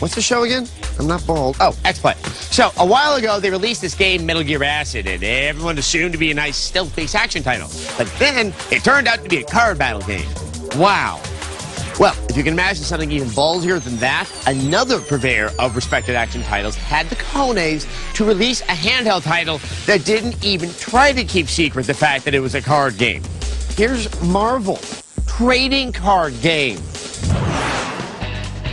What's the show again? I'm not bald. Oh, X-Play. So, a while ago, they released this game, Metal Gear Acid, and everyone assumed to be a nice stealth-based action title. But then, it turned out to be a card battle game. Wow. Well, if you can imagine something even ballsier than that, another purveyor of respected action titles had the cojones to release a handheld title that didn't even try to keep secret the fact that it was a card game. Here's Marvel Trading Card Game.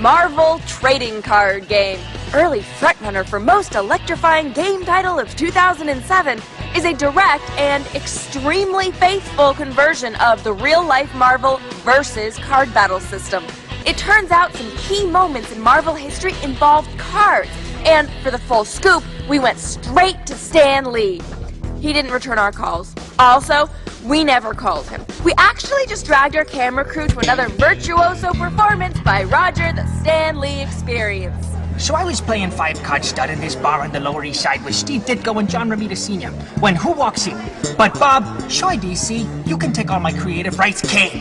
Marvel Trading Card Game, early frontrunner for most electrifying game title of 2007, is a direct and extremely faithful conversion of the real-life Marvel versus card battle system. It turns out some key moments in Marvel history involved cards, and for the full scoop, we went straight to Stan Lee. He didn't return our calls. Also, we never called him. We actually just dragged our camera crew to another virtuoso performance by Roger the Stan Lee Experience. So I was playing 5-card stud in this bar on the Lower East Side with Steve Ditko and John Romita Sr. when who walks in? But Bob, shy DC, you can take all my creative rights, King.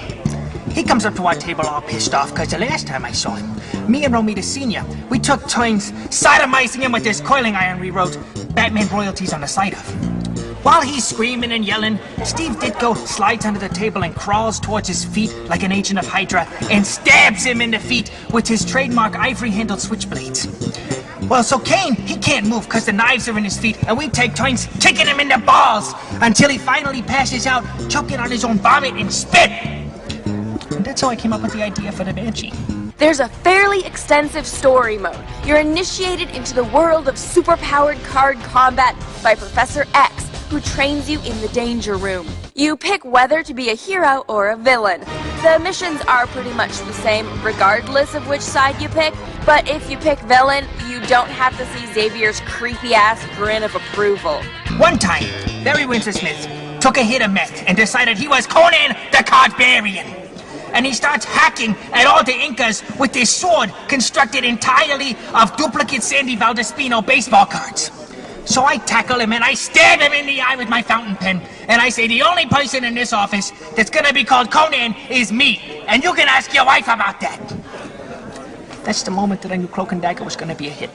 He comes up to our table all pissed off because the last time I saw him, me and Romita Sr., we took turns sodomizing him with this coiling iron we wrote Batman royalties on the side of. While he's screaming and yelling, Steve Ditko slides under the table and crawls towards his feet like an agent of Hydra and stabs him in the feet with his trademark ivory-handled switchblades. Well, so Kane, he can't move because the knives are in his feet, and we take turns kicking him in the balls until he finally passes out, choking on his own vomit and spit. And that's how I came up with the idea for the Banshee. There's a fairly extensive story mode. You're initiated into the world of superpowered card combat by Professor X, who trains you in the danger room. You pick whether to be a hero or a villain. The missions are pretty much the same regardless of which side you pick, but if you pick villain, you don't have to see Xavier's creepy-ass grin of approval. One time, Barry Windsor Smith took a hit of meth and decided he was Conan the Cardbarian. And he starts hacking at all the Incas with this sword constructed entirely of duplicate Sandy Valdespino baseball cards. So I tackle him and I stab him in the eye with my fountain pen. And I say, the only person in this office that's gonna be called Conan is me. And you can ask your wife about that. That's the moment that I knew Cloak and Dagger was gonna be a hit.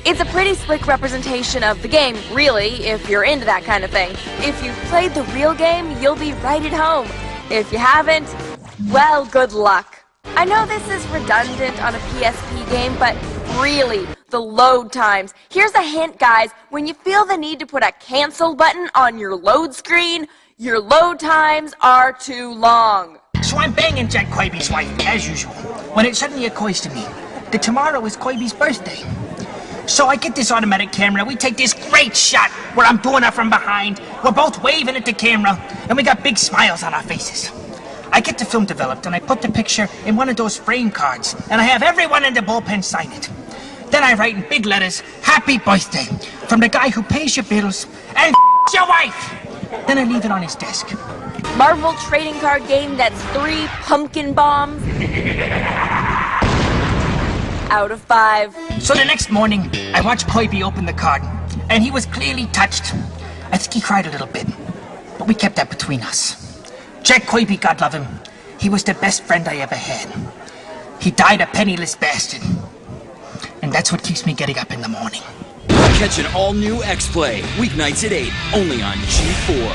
It's a pretty slick representation of the game, really, if you're into that kind of thing. If you've played the real game, you'll be right at home. If you haven't, well, good luck. I know this is redundant on a PSP game, but really, the load times. Here's a hint, guys. When you feel the need to put a cancel button on your load screen, your load times are too long. So I'm banging Jack Quaby's wife, as usual, when it suddenly occurs to me that tomorrow is Quaby's birthday. So I get this automatic camera, we take this great shot where I'm doing her from behind, we're both waving at the camera, and we got big smiles on our faces. I get the film developed and I put the picture in one of those frame cards, and I have everyone in the bullpen sign it. Then I write in big letters, "Happy birthday," from the guy who pays your bills and your wife. Then I leave it on his desk. Marvel trading card game that's 3 pumpkin bombs out of 5. So the next morning, I watched Quaby open the card, and he was clearly touched. I think he cried a little bit, but we kept that between us. Jack Quaby, God love him, he was the best friend I ever had. He died a penniless bastard. And that's what keeps me getting up in the morning. Catch an all-new X-Play, weeknights at 8, only on G4.